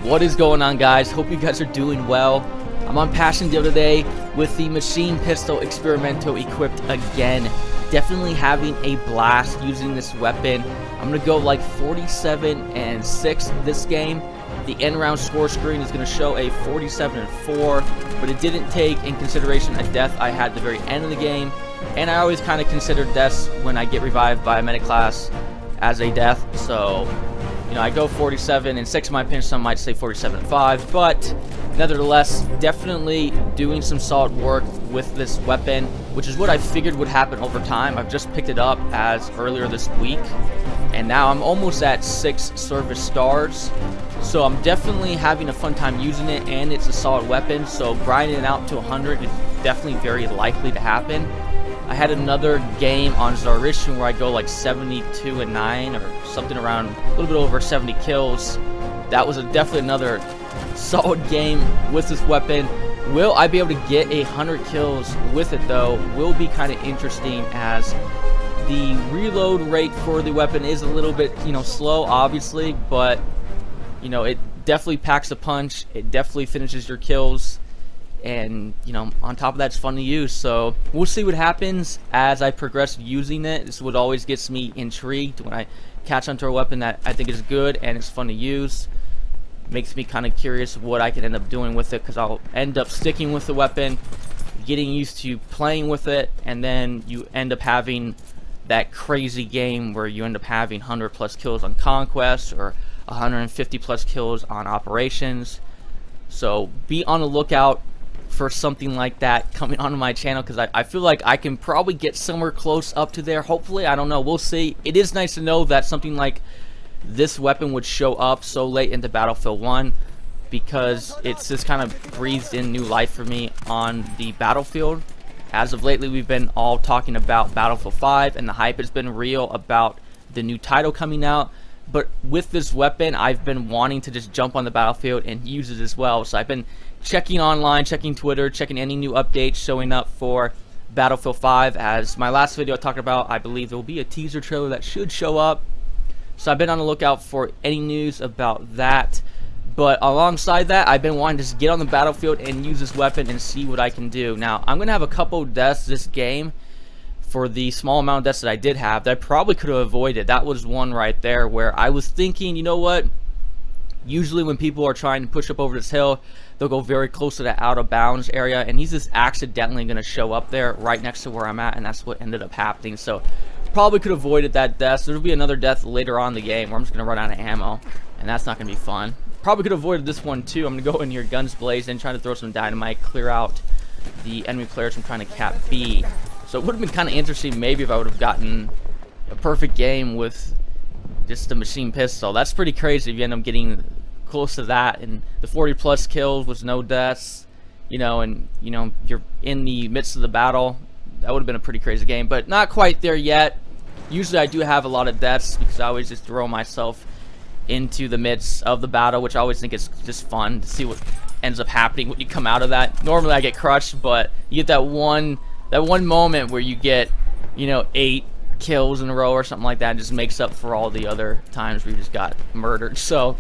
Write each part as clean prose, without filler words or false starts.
What is going on, guys? Hope you guys are doing well. I'm on Maschinenpistole today with the Maschinenpistole Experimento equipped again. Definitely having a blast using this weapon. I'm going to go like 47-6 this game. The end round score screen is going to show a 47-4, but it didn't take in consideration a death I had at the very end of the game. And I always kind of consider deaths when I get revived by a medic class as a death. So, you know, I go 47-6 in my opinion. Some might say 47-5, but nevertheless, definitely doing some solid work with this weapon, which is what I figured would happen over time. I've just picked it up as earlier this week, and now I'm almost at 6 service stars. So I'm definitely having a fun time using it, and it's a solid weapon. So grinding it out to 100 is definitely very likely to happen. I had another game on Zarishan where I go like 72-9 or something around a little bit over 70 kills. That was definitely another solid game with this weapon. Will I be able to get 100 kills with it though? Will be kind of interesting, as the reload rate for the weapon is a little bit, slow, obviously, but it definitely packs a punch. It definitely finishes your kills. And, on top of that, it's fun to use. So we'll see what happens as I progress using it. This is what always gets me intrigued when I catch onto a weapon that I think is good and it's fun to use. Makes me kind of curious what I can end up doing with it, because I'll end up sticking with the weapon, getting used to playing with it, and then you end up having that crazy game where you end up having 100+ kills on Conquest or 150+ kills on Operations. So be on the lookout for something like that coming onto my channel, because I feel like I can probably get somewhere close up to there. Hopefully, I don't know, we'll see. It is nice to know that something like this weapon would show up so late into Battlefield 1, because it's just kind of breathed in new life for me on the Battlefield. As of lately, we've been all talking about Battlefield 5, and the hype has been real about the new title coming out. But with this weapon, I've been wanting to just jump on the Battlefield and use it as well. So I've been checking online, checking Twitter, checking any new updates showing up for Battlefield 5. As my last video I talked about, I believe there will be a teaser trailer that should show up. So I've been on the lookout for any news about that. But alongside that, I've been wanting to just get on the Battlefield and use this weapon and see what I can do. Now, I'm going to have a couple deaths this game for the small amount of deaths that I did have that I probably could have avoided. That was one right there where I was thinking, you know what? Usually when people are trying to push up over this hill, they'll go very close to the out of bounds area, and he's just accidentally going to show up there right next to where I'm at, and that's what ended up happening. So probably could have avoided that death. So there'll be another death later on in the game where I'm just going to run out of ammo, and that's not going to be fun. Probably could have avoided this one too. I'm going to go in here guns blazing, trying to throw some dynamite, clear out the enemy players from trying to cap B. So it would have been kind of interesting maybe if I would have gotten a perfect game with just the machine pistol. That's pretty crazy if you end up getting close to that, and the 40+ kills with no deaths, and you're in the midst of the battle. That would have been a pretty crazy game, but not quite there yet. Usually I do have a lot of deaths because I always just throw myself into the midst of the battle, which I always think is just fun to see what ends up happening when you come out of that. Normally I get crushed, but you get that one moment where you get 8 kills in a row or something like that. It just makes up for all the other times where you just got murdered. So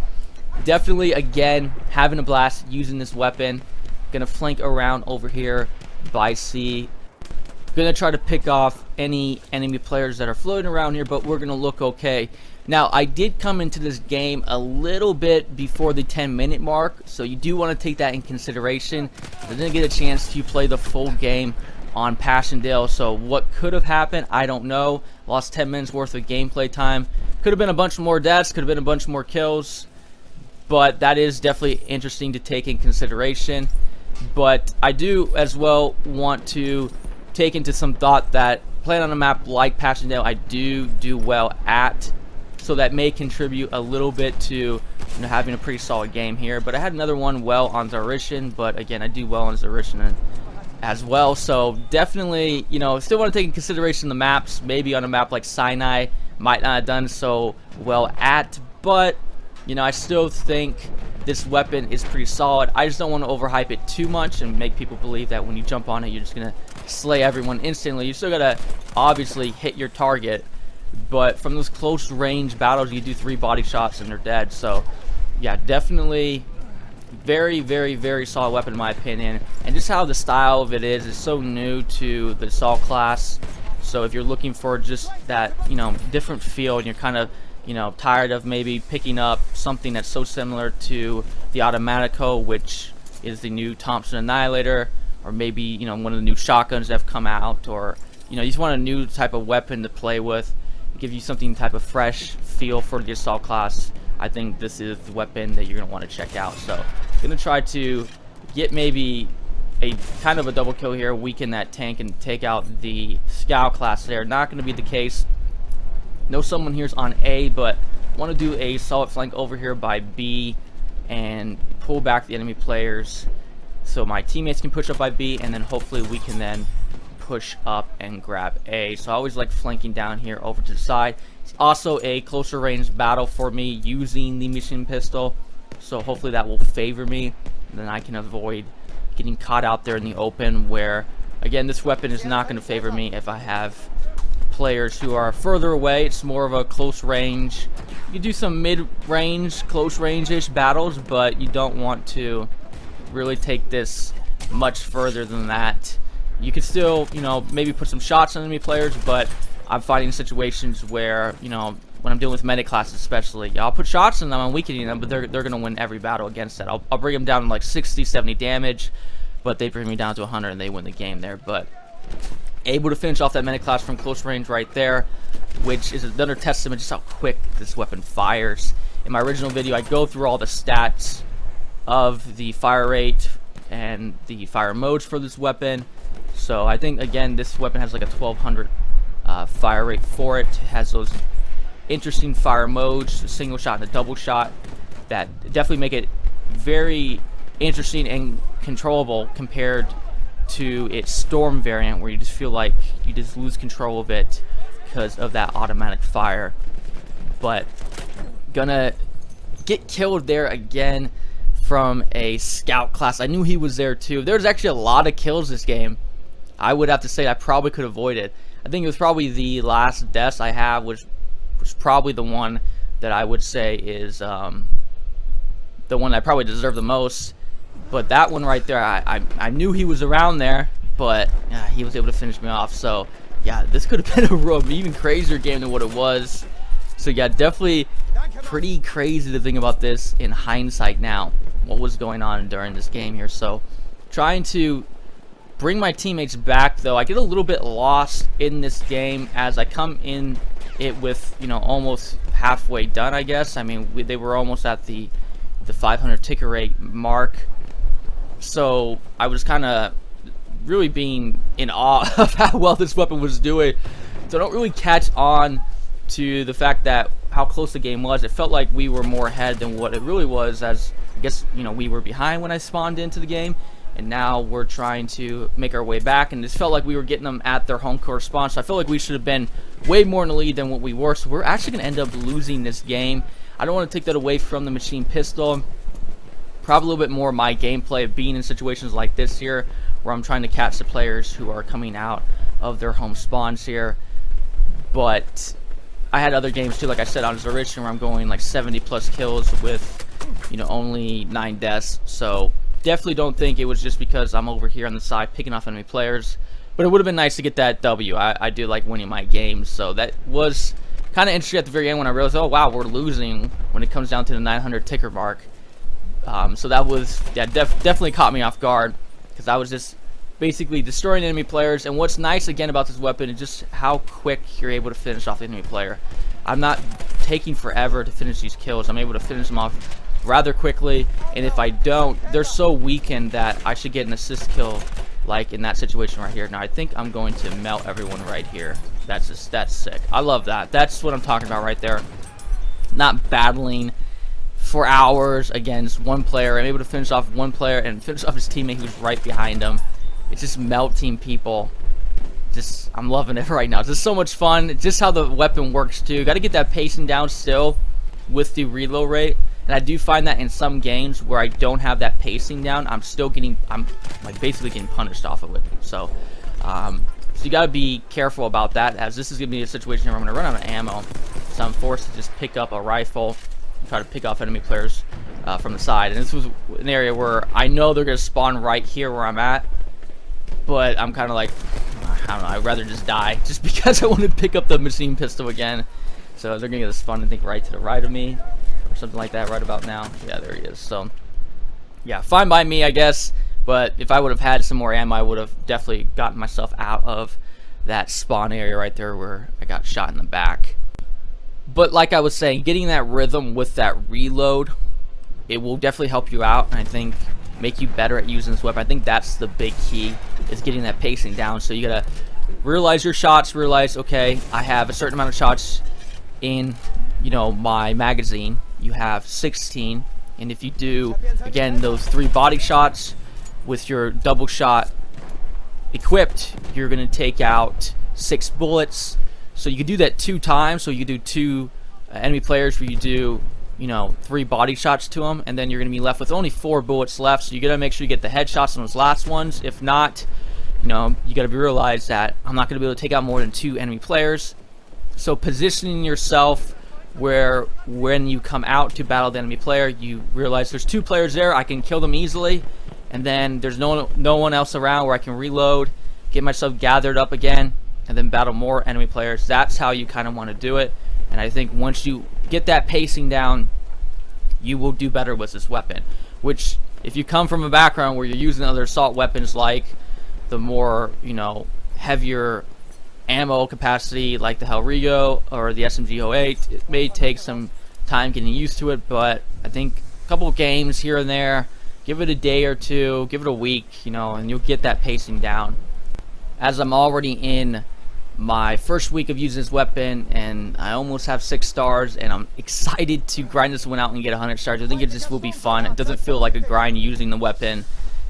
definitely, again, having a blast using this weapon. Gonna flank around over here by C. Gonna try to pick off any enemy players that are floating around here, but we're gonna look okay. Now, I did come into this game a little bit before the 10-minute mark, so you do want to take that in consideration. I didn't get a chance to play the full game on Maschinenpistole, so what could have happened, I don't know. Lost 10 minutes worth of gameplay time. Could have been a bunch more deaths, could have been a bunch more kills, but that is definitely interesting to take in consideration. But I do as well want to take into some thought that playing on a map like Maschinenpistole, I do well at, so that may contribute a little bit to having a pretty solid game here. But I had another one well on Zarishan, but again, I do well on Zarishan as well. So definitely, still want to take in consideration the maps. Maybe on a map like Sinai, might not have done so well at, but I still think this weapon is pretty solid. I just don't want to overhype it too much and make people believe that when you jump on it, you're just gonna slay everyone instantly. You still gotta obviously hit your target, but from those close range battles, you do 3 body shots and they're dead. So yeah, definitely very, very, very solid weapon in my opinion, and just how the style of it is so new to the assault class. So if you're looking for just that, you know, different feel, and you're kind of, you know, tired of maybe picking up something that's so similar to the Automatico, which is the new Thompson Annihilator, or maybe, you know, one of the new shotguns that have come out, or, you know, you just want a new type of weapon to play with, give you something type of fresh feel for the assault class, I think this is the weapon that you're going to want to check out. So I'm going to try to get maybe a kind of a double kill here, weaken that tank and take out the scout class there. Not going to be the case. Know someone here's on A, but want to do a solid flank over here by B and pull back the enemy players so my teammates can push up by B, and then hopefully we can then push up and grab A. So I always like flanking down here over to the side. It's also a closer range battle for me using the machine pistol, so hopefully that will favor me, and then I can avoid getting caught out there in the open, where again this weapon is not going to favor me if I have players who are further away. It's more of a close range. You can do some mid-range, close range-ish battles, but you don't want to really take this much further than that. You can still, you know, maybe put some shots on enemy players, but I'm finding situations where, you know, when I'm dealing with medic classes especially, I'll put shots on them, I'm weakening them, but they're going to win every battle against that. I'll bring them down to like 60, 70 damage, but they bring me down to 100 and they win the game there. But able to finish off that medic class from close range right there, which is another testament just how quick this weapon fires. In my original video, I go through all the stats of the fire rate and the fire modes for this weapon. So I think, again, this weapon has like a 1200 fire rate for it. It has those interesting fire modes, a single shot and a double shot, that definitely make it very interesting and controllable compared to its storm variant, where you just feel like you just lose control of it because of that automatic fire. But gonna get killed there again from a scout class. I knew he was there too. There's actually a lot of kills this game. I would have to say I probably could avoid it. I think it was probably the last death I have, which was probably the one that I would say is the one I probably deserve the most. But that one right there, I knew he was around there, but he was able to finish me off. So yeah, this could have been a even crazier game than what it was. So yeah, definitely pretty crazy to think about this in hindsight now, what was going on during this game here. So trying to bring my teammates back, though. I get a little bit lost in this game as I come in it with, you know, almost halfway done, I guess. I mean, they were almost at the 500 ticker rate mark. So I was kind of really being in awe of how well this weapon was doing. So I don't really catch on to the fact that how close the game was. It felt like we were more ahead than what it really was, as I guess, you know, we were behind when I spawned into the game, and now we're trying to make our way back, and it felt like we were getting them at their home court spawn. So I feel like we should have been way more in the lead than what we were. So we're actually going to end up losing this game. I don't want to take that away from the machine pistol. Probably a little bit more my gameplay of being in situations like this here, where I'm trying to catch the players who are coming out of their home spawns here. But I had other games too, like I said, on Zurich, where I'm going like 70 plus kills with, you know, only 9 deaths. So definitely don't think it was just because I'm over here on the side picking off enemy players. But it would have been nice to get that W. I do like winning my games. So that was kind of interesting at the very end when I realized, oh wow, we're losing when it comes down to the 900 ticker mark. So that was, yeah, definitely caught me off guard, because I was just basically destroying enemy players. And what's nice again about this weapon is just how quick you're able to finish off the enemy player. I'm not taking forever to finish these kills. I'm able to finish them off rather quickly, and if I don't, they're so weakened that I should get an assist kill, like in that situation right here. Now I think I'm going to melt everyone right here. That's sick. I love that. That's what I'm talking about right there. Not battling for hours against one player. I'm able to finish off one player and finish off his teammate who's right behind him. It's just melting people. Just, I'm loving it right now. It's just so much fun. Just how the weapon works too. Got to get that pacing down still with the reload rate. And I do find that in some games where I don't have that pacing down, I'm like basically getting punished off of it. So, so you got to be careful about that, as this is going to be a situation where I'm going to run out of ammo. So I'm forced to just pick up a rifle and try to pick off enemy players from the side. And this was an area where I know they're going to spawn right here where I'm at, but I'm kind of like, I don't know, I'd rather just die just because I want to pick up the machine pistol again. So they're going to get a spawn, I think, right to the right of me or something like that right about now. Yeah, there he is. So yeah, fine by me, I guess. But if I would have had some more ammo, I would have definitely gotten myself out of that spawn area right there where I got shot in the back. But like I was saying, getting that rhythm with that reload, it will definitely help you out, and I think make you better at using this weapon. I think that's the big key, is getting that pacing down. So you gotta realize your shots, realize, okay, I have a certain amount of shots in, you know, my magazine. You have 16, and if you do, again, those 3 body shots with your double shot equipped, you're gonna take out 6 bullets. So you can do that 2 times. So you do 2 enemy players where you do, you know, 3 body shots to them, and then you're gonna be left with only 4 bullets left. So you gotta make sure you get the headshots on those last ones. If not, you know, you gotta realize that I'm not gonna be able to take out more than 2 enemy players. So positioning yourself where when you come out to battle the enemy player, you realize there's 2 players there, I can kill them easily, and then there's no one else around where I can reload, get myself gathered up again, and then battle more enemy players. That's how you kind of want to do it. And I think once you get that pacing down, you will do better with this weapon. Which, if you come from a background where you're using other assault weapons like the more, you know, heavier ammo capacity like the Hellrigo or the SMG08, it may take some time getting used to it, but I think a couple of games here and there, give it a day or 2, give it a week, you know, and you'll get that pacing down. As I'm already in my first week of using this weapon, and I almost have 6 stars, and I'm excited to grind this one out and get 100 stars. I think it just will be fun. It doesn't feel like a grind using the weapon.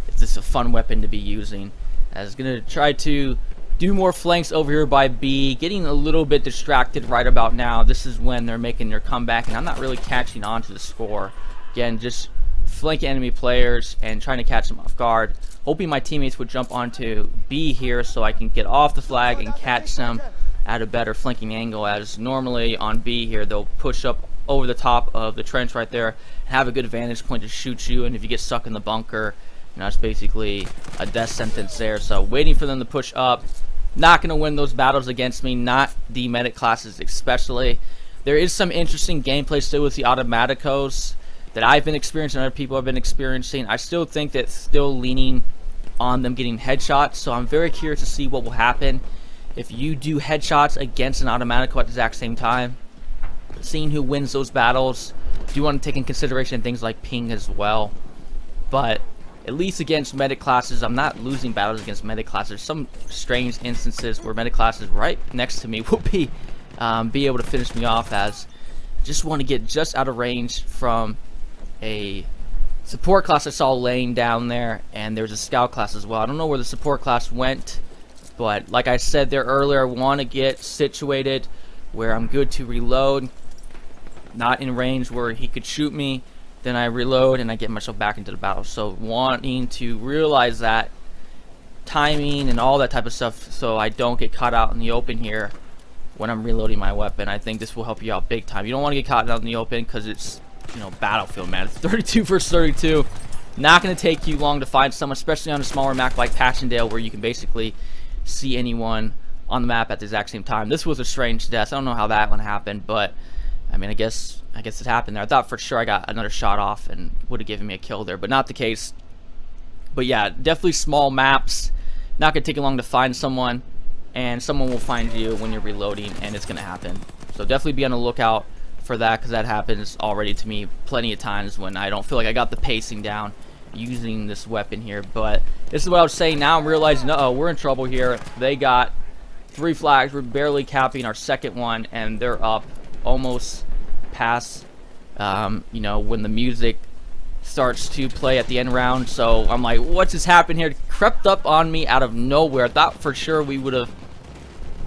It's just a fun weapon to be using. I was going to try to do more flanks over here by B, getting a little bit distracted right about now. This is when they're making their comeback, and I'm not really catching on to the score. Again, just flanking enemy players and trying to catch them off guard, hoping my teammates would jump onto B here so I can get off the flag and catch them at a better flanking angle, as normally on B here they'll push up over the top of the trench right there and have a good vantage point to shoot you, and if you get stuck in the bunker, you know, it's basically a death sentence there. So waiting for them to push up. Not going to win those battles against me, not the medic classes especially. There is some interesting gameplay still with the automaticos that I've been experiencing, other people have been experiencing. I still think that still leaning on them getting headshots, so I'm very curious to see what will happen if you do headshots against an automatico at the exact same time. Seeing who wins those battles. Do you want to take in consideration things like ping as well? But at least against medic classes, I'm not losing battles against medic classes. Some strange instances where medic classes right next to me will be able to finish me off, as just want to get just out of range from a support class I saw laying down there, and there's a scout class as well. I don't know where the support class went, but like I said there earlier, I want to get situated where I'm good to reload, not in range where he could shoot me. Then I reload and I get myself back into the battle. So wanting to realize that timing and all that type of stuff, so I don't get caught out in the open here when I'm reloading my weapon. I think this will help you out big time. You don't want to get caught out in the open because it's, you know, Battlefield, man. It's 32 versus 32. Not going to take you long to find someone, especially on a smaller map like Passchendaele, where you can basically see anyone on the map at the exact same time. This was a strange death. I don't know how that one happened, but I mean, I guess it happened there. I thought for sure I got another shot off and would have given me a kill there, but not the case. But yeah, definitely small maps. Not going to take you long to find someone, and someone will find you when you're reloading, and it's going to happen. So definitely be on the lookout for that, because that happens already to me plenty of times when I don't feel like I got the pacing down using this weapon here. But this is what I was saying. Now I'm realizing, uh-oh, we're in trouble here. They got 3 flags. We're barely capping our second one, and they're up almost past, you know, when the music starts to play at the end round. So I'm like, what's just happened here? It crept up on me out of nowhere. I thought for sure we would have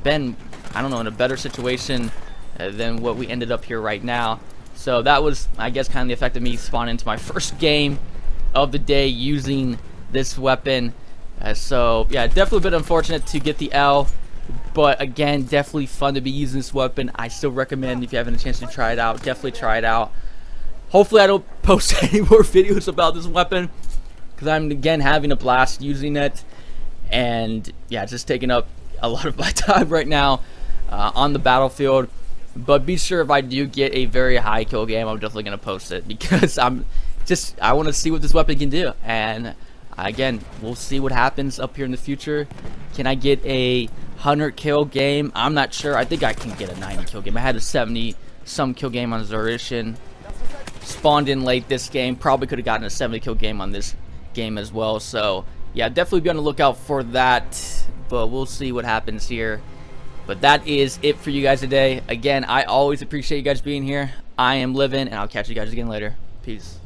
been, I don't know, in a better situation than what we ended up here right now. So that was, I guess, kind of the effect of me spawning into my first game of the day using this weapon. So yeah, definitely a bit unfortunate to get the L, but again, definitely fun to be using this weapon. I still recommend, if you haven't a chance to try it out, definitely try it out. hopefully I don't post any more videos about this weapon, because I'm again having a blast using it, and yeah, it's just taking up a lot of my time right now on the battlefield. But be sure, if I do get a very high kill game, I'm definitely gonna post it, because I want to see what this weapon can do. And again, we'll see what happens up here in the future. Can I get a 100 kill game? I'm not sure. I think I can get a 90 kill game. I had a 70 some kill game on Zurishan. Spawned in late this game. Probably could have gotten a 70 kill game on this game as well. So yeah, definitely be on the lookout for that. But we'll see what happens here. But that is it for you guys today. Again, I always appreciate you guys being here. I am Living, and I'll catch you guys again later. Peace.